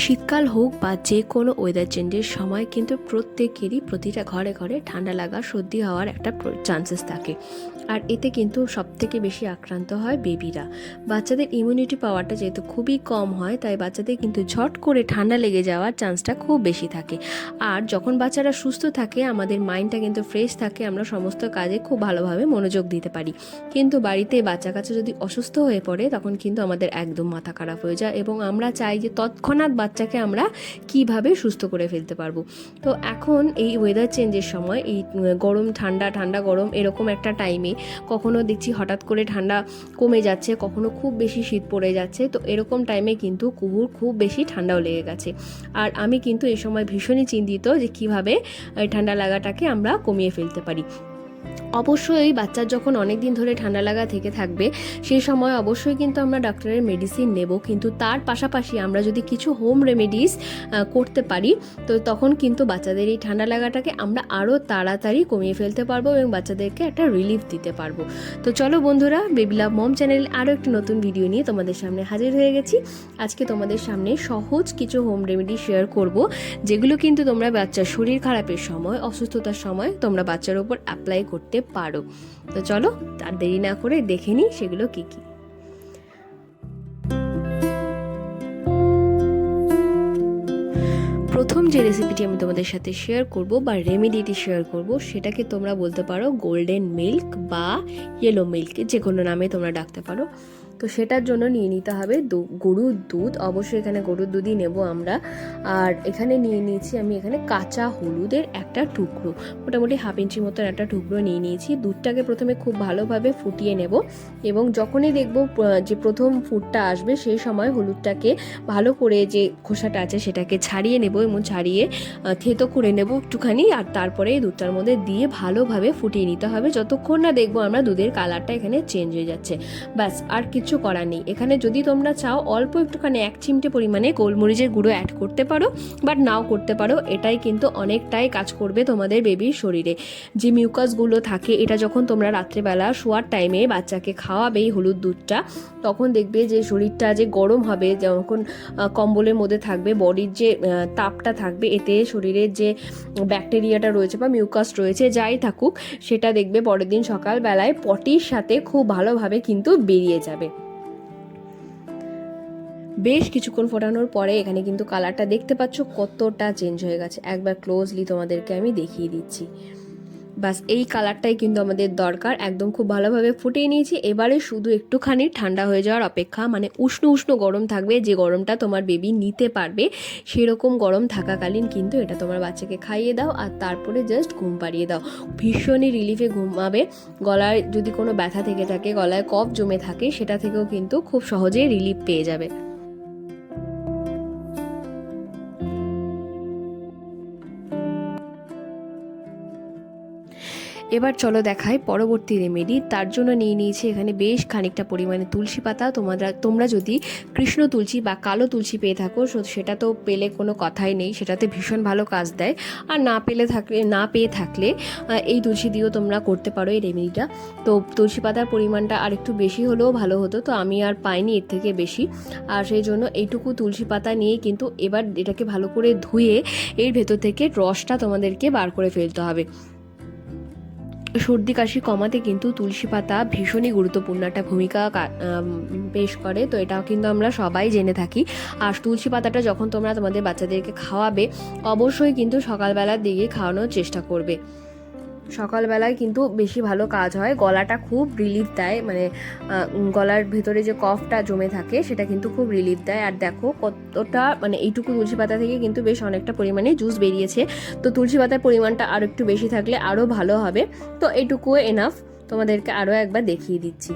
শীতকাল হোক বা যে কোনো ওয়েদার চেঞ্জের সময় কিন্তু প্রত্যেকেরই প্রতিটা ঘরে ঘরে ঠান্ডা লাগা সর্দি হওয়ার একটা চান্সেস থাকে। আর এতে কিন্তু সবথেকে বেশি আক্রান্ত হয় বেবিরা। বাচ্চাদের ইমিউনিটি পাওয়ারটা যেহেতু খুবই কম হয়, তাই বাচ্চাদের কিন্তু ঝট করে ঠান্ডা লেগে যাওয়ার চান্সটা খুব বেশি থাকে। আর যখন বাচ্চারা সুস্থ থাকে আমাদের মাইন্ডটা কিন্তু ফ্রেশ থাকে, আমরা সমস্ত কাজে খুব ভালোভাবে মনোযোগ দিতে পারি। কিন্তু বাড়িতে বাচ্চা কাচ্চা যদি অসুস্থ হয়ে পড়ে তখন কিন্তু আমাদের একদম মাথা খারাপ হয়ে যায় এবং আমরা চাই যে তৎক্ষণাৎ বাচ্চাকে আমরা কিভাবে সুস্থ করে ফেলতে পারবো। তো এখন এই ওয়েদার চেঞ্জের সময় এই গরম ঠান্ডা ঠান্ডা গরম এরকম একটা টাইমে কখনো দেখছি হঠাৎ করে ঠান্ডা কমে যাচ্ছে, কখনো খুব বেশি শীত পড়ে যাচ্ছে। তো এরকম টাইমে কিন্তু কুহুর খুব বেশি ঠান্ডাও লেগে গেছে। আর আমি কিন্তু এই সময় ভীষণই চিন্তিত যে কিভাবে ঠান্ডা লাগাটাকে আমরা কমিয়ে ফেলতে পারি। অবশ্যই বাচ্চার যখন অনেক দিন ধরে ঠান্ডা লাগা থেকে থাকবে সেই সময় অবশ্যই কিন্তু আমরা ডক্টরের মেডিসিন নেব, কিন্তু তার পাশাপাশি আমরা যদি কিছু হোম রেমেডিস করতে পারি তো তখন কিন্তু বাচ্চাদের এই ঠান্ডা লাগাটাকে আমরা আরও তাড়াতাড়ি কমিয়ে ফেলতে পারবো এবং বাচ্চাদেরকে একটা রিলিফ দিতে পারবো। তো চলো বন্ধুরা, বেবি লাভ মম চ্যানেল আরও একটি নতুন ভিডিও নিয়ে তোমাদের সামনে হাজির হয়ে গেছি। আজকে তোমাদের সামনে সহজ কিছু হোম রেমেডি শেয়ার করব, যেগুলো কিন্তু তোমরা বাচ্চার শরীর খারাপের সময়, অসুস্থতার সময় তোমরা বাচ্চার উপর অ্যাপ্লাই করতে পারো। তো চলো আর দেরি না করে দেখে নিই সেগুলো কি কি। প্রথম যে রেসিপিটি আমি তোমাদের সাথে শেয়ার করব বা রেমেডিটি শেয়ার করব সেটাকে তোমরা বলতে পারো গোল্ডেন মিল্ক বা ইয়েলো মিল্ক, যে কোনো নামে তোমরা ডাকতে পারো। তো সেটার জন্য নিয়ে নিতে হবে গরুর দুধ, অবশ্যই এখানে গরুর দুধই নেব আমরা। আর এখানে নিয়ে নিয়েছি আমি এখানে কাঁচা হলুদের একটা টুকরো, মোটামুটি 1/2 ইঞ্চি মতন একটা টুকরো নিয়ে নিয়েছি। দুধটাকে প্রথমে খুব ভালোভাবে ফুটিয়ে নেব এবং যখনই দেখব যে প্রথম ফুটটা আসবে সেই সময় হলুদটাকে ভালো করে যে খোসাটা আছে সেটাকে ছাড়িয়ে নেব এবং ছাড়িয়ে থেতো করে নেব একটুখানি। আর তারপরে দুধটার মধ্যে দিয়ে ভালোভাবে ফুটিয়ে নিতে হবে যতক্ষণ না দেখবো আমরা দুধের কালারটা এখানে চেঞ্জ হয়ে যাচ্ছে। ব্যাস, আর কিছু করার নেই। এখানে যদি তোমরা চাও অল্প একটুখানি 1 চিমটে পরিমাণে গোলমরিচের গুঁড়ো অ্যাড করতে পারো, বাট নাও করতে পারো। এটাই কিন্তু অনেকটাই কাজ করবে তোমাদের বেবির শরীরে। যে মিউকাসগুলো থাকে, এটা যখন তোমরা রাত্রেবেলা শোয়ার টাইমে বাচ্চাকে খাওয়াবে এই হলুদ দুধটা, তখন দেখবে যে শরীরটা যে গরম হবে, যখন কম্বলের মধ্যে থাকবে, বডির যে তাপটা থাকবে, এতে শরীরের যে ব্যাকটেরিয়াটা রয়েছে বা মিউকাস রয়েছে যাই থাকুক, সেটা দেখবে পরের দিন সকালবেলায় পটির সাথে খুব ভালোভাবে কিন্তু বেরিয়ে যাবে। বেশ কিছুক্ষণ ফোটানোর পরে এখানে কিন্তু কালারটা দেখতে পাচ্ছ কতটা চেঞ্জ হয়ে গেছে। একবার ক্লোজলি তোমাদেরকে আমি দেখিয়ে দিচ্ছি। বাস এই কালারটাই কিন্তু আমাদের দরকার। একদম খুব ভালোভাবে ফুটিয়ে নিয়েছি। এবারে শুধু একটুখানি ঠান্ডা হয়ে যাওয়ার অপেক্ষা, মানে উষ্ণ উষ্ণ গরম থাকবে, যে গরমটা তোমার বেবি নিতে পারবে সেরকম গরম থাকাকালীন কিন্তু এটা তোমার বাচ্চাকে খাইয়ে দাও আর তারপরে জাস্ট ঘুম পাড়িয়ে দাও। ভীষণই রিলিফে ঘুমাবে। গলায় যদি কোনো ব্যথা থেকে থাকে, গলায় কফ জমে থাকে, সেটা থেকেও কিন্তু খুব সহজেই রিলিফ পেয়ে যাবে। এবার চলো দেখাই পরবর্তী রেমেডি। তার জন্য নিয়ে নিয়েছি এখানে বেশ খানিকটা পরিমাণে তুলসী পাতা। তোমরা যদি কৃষ্ণ তুলসী বা কালো তুলসী পেয়ে থাকো সেটা তো পেলে কোনো কথাই নেই, সেটাতে ভীষণ ভালো কাজ দেয়। আর না পেয়ে থাকলে এই তুলসী দিয়েও তোমরা করতে পারো এই রেমেডিটা। তো তুলসী পাতার পরিমাণটা আর একটু বেশি হলেও ভালো হতো, তো আমি আর পাইনি এর থেকে বেশি। আর সেই জন্য এইটুকু তুলসী পাতা নিয়ে কিন্তু এবার এটাকে ভালো করে ধুয়ে এর ভেতর থেকে রসটা তোমাদেরকে বার করে ফেলতে হবে। সর্দি কাশি কমাতে কিন্তু তুলসী পাতা ভীষণই গুরুত্বপূর্ণ একটা ভূমিকা পেশ করে, তো এটাও কিন্তু আমরা সবাই জেনে থাকি। আর তুলসী পাতাটা যখন তোমরা তোমাদের বাচ্চাদেরকে খাওয়াবে অবশ্যই কিন্তু সকালবেলার দিকে খাওয়ানোর চেষ্টা করবে। সকালবেলায় কিন্তু বেশি ভালো কাজ হয়, গলাটা খুব রিলিফ দেয়, মানে গলার ভেতরে যে কফটা জমে থাকে সেটা কিন্তু খুব রিলিফ দেয়। আর দেখো কতটা, মানে এইটুকু তুলসী পাতা থেকে কিন্তু বেশ অনেকটা পরিমাণে জুস বেরিয়েছে। তো তুলসী পাতার পরিমাণটা আরও একটু বেশি থাকলে আরও ভালো হবে। তো এইটুকুও এনাফ, তোমাদেরকে আরও একবার দেখিয়ে দিচ্ছি।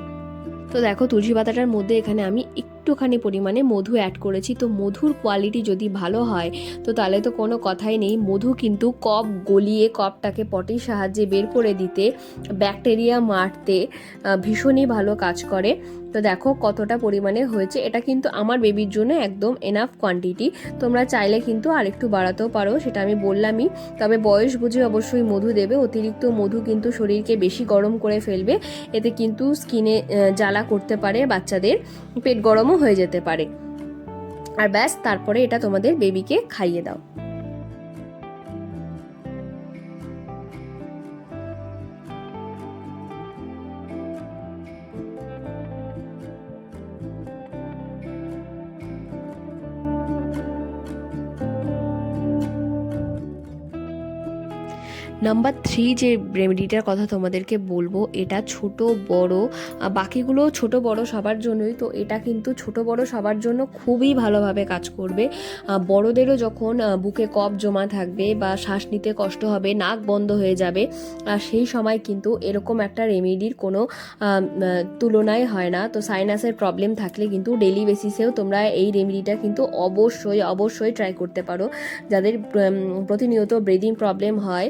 তো দেখো তুলসী পাতাটার মধ্যে এখানে আমি একটুখানি পরিমাণে মধু অ্যাড করেছি। তো মধুর কোয়ালিটি যদি ভালো হয় তো তাহলে তো কোনো কথাই নেই। মধু কিন্তু কফ গলিয়ে কফটাকে পটির সাহায্যে বের করে দিতে, ব্যাকটেরিয়া মারতে ভীষণই ভালো কাজ করে। তো দেখো কতটা পরিমাণে হয়েছে, এটা কিন্তু আমার বেবির জন্য একদম এনাফ কোয়ান্টিটি। তোমরা চাইলে কিন্তু আরেকটু বাড়াতেও পারো, সেটা আমি বললামই। তবে বয়স বুঝে অবশ্যই মধু দেবে। অতিরিক্ত মধু কিন্তু শরীরকে বেশি গরম করে ফেলবে, এতে কিন্তু স্কিনে জ্বালা করতে পারে, বাচ্চাদের পেট গরমও হয়ে যেতে পারে। আর ব্যাস, তারপরে এটা তোমাদের বেবিকে খাইয়ে দাও। নাম্বার 3 যে রেমেডিটার কথা তোমাদেরকে বলবো, এটা ছোট বড়, বাকিগুলো ছোট বড় সবার জন্যই, তো এটা কিন্তু ছোট বড় সবার জন্য খুবই ভালোভাবে কাজ করবে। বড়দেরও যখন বুকে কফ জমা থাকবে বা শ্বাস নিতে কষ্ট হবে, নাক বন্ধ হয়ে যাবে, সেই সময় কিন্তু এরকম একটা রেমেডির কোনো তুলনায় হয় না। তো সাইনাসের প্রবলেম থাকলে কিন্তু ডেলি বেসিসেও তোমরা এই রেমেডিটা কিন্তু অবশ্যই ট্রাই করতে পারো। যাদের প্রতিনিয়ত ব্রিদিং প্রবলেম হয়,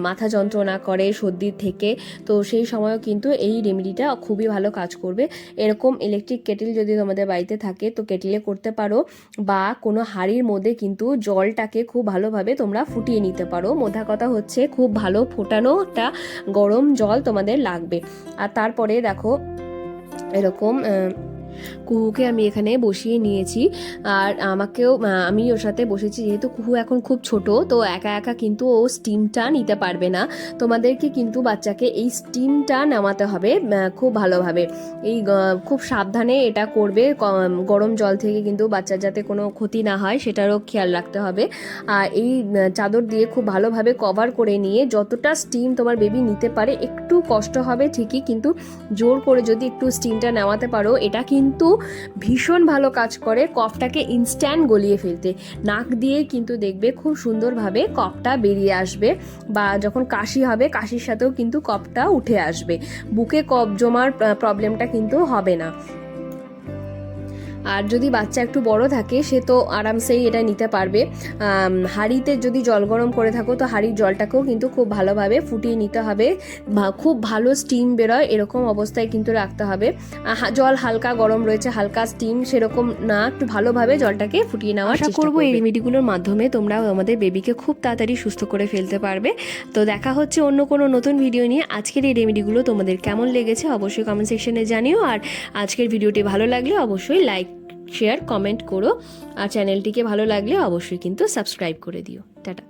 মাথা যন্ত্রণা করে সর্দির থেকে, তো সেই সময়ও কিন্তু এই রেমেডিটা খুবই ভালো কাজ করবে। এরকম ইলেকট্রিক কেটেল যদি তোমাদের বাড়িতে থাকে তো কেটেলে করতে পারো, বা কোনো হাঁড়ির মধ্যে কিন্তু জলটাকে খুব ভালোভাবে তোমরা ফুটিয়ে নিতে পারো। মোদ্দা কথা হচ্ছে খুব ভালো ফোটানোটা গরম জল তোমাদের লাগবে। আর তারপরে দেখো এরকম কুহুকে আমি এখানে বসিয়ে নিয়েছি, আর আমি ওর সাথে বসেছি। যেহেতু কুহু এখন খুব ছোট, তো একা একা কিন্তু ও স্টিমটা নিতে পারবে না। তোমাদেরকে কিন্তু বাচ্চাকে এই স্টিমটা নামাতে হবে খুব ভালোভাবে। খুব সাবধানে এটা করবে, গরম জল থেকে কিন্তু বাচ্চার যাতে কোনো ক্ষতি না হয় সেটারও খেয়াল রাখতে হবে। আর এই চাদর দিয়ে খুব ভালোভাবে কভার করে নিয়ে যতটা স্টিম তোমার বেবি নিতে পারে, একটু কষ্ট হবে ঠিকই, কিন্তু জোর করে যদি একটু স্টিমটা নেওয়াতে পারো, এটা কিন্তু ভীষণ ভালো কাজ করে কফটাকে ইনস্ট্যান্ট গলিয়ে ফেলতে। নাক দিয়ে কিন্তু দেখবে খুব সুন্দরভাবে কফটা বেরিয়ে আসবে, বা যখন কাশি হবে কাশির সাথেও কিন্তু কফটা উঠে আসবে। বুকে কফ জমার প্রবলেমটা কিন্তু হবে না। আর যদি বাচ্চা একটু বড় থাকে সে তো আরামসেই এটা নিতে পারবে। হাঁড়িতে যদি জল গরম করে থাকো তো হাঁড়ির জলটাকেও কিন্তু খুব ভালোভাবে ফুটিয়ে নিতে হবে, খুব ভালো স্টিম বেরোয় এরকম অবস্থায় কিন্তু রাখতে হবে। জল হালকা গরম রয়েছে, হালকা স্টিম সেরকম না, একটু ভালোভাবে জলটাকে ফুটিয়ে নেওয়ার চেষ্টা করব। এই রেমেডিগুলোর মাধ্যমে তোমরা আমাদের বেবিকে খুব তাড়াতাড়ি সুস্থ করে ফেলতে পারবে। তো দেখা হচ্ছে অন্য কোনো নতুন ভিডিও নিয়ে। আজকের এই রেমেডিগুলো তোমাদের কেমন লেগেছে অবশ্যই কমেন্ট সেকশনে জানিও, আর আজকের ভিডিওটি ভালো লাগলে অবশ্যই লাইক শেয়ার কমেন্ট করো, আর চ্যানেলটিকে ভালো লাগলে অবশ্যই কিন্তু সাবস্ক্রাইব করে দিও। টাটা।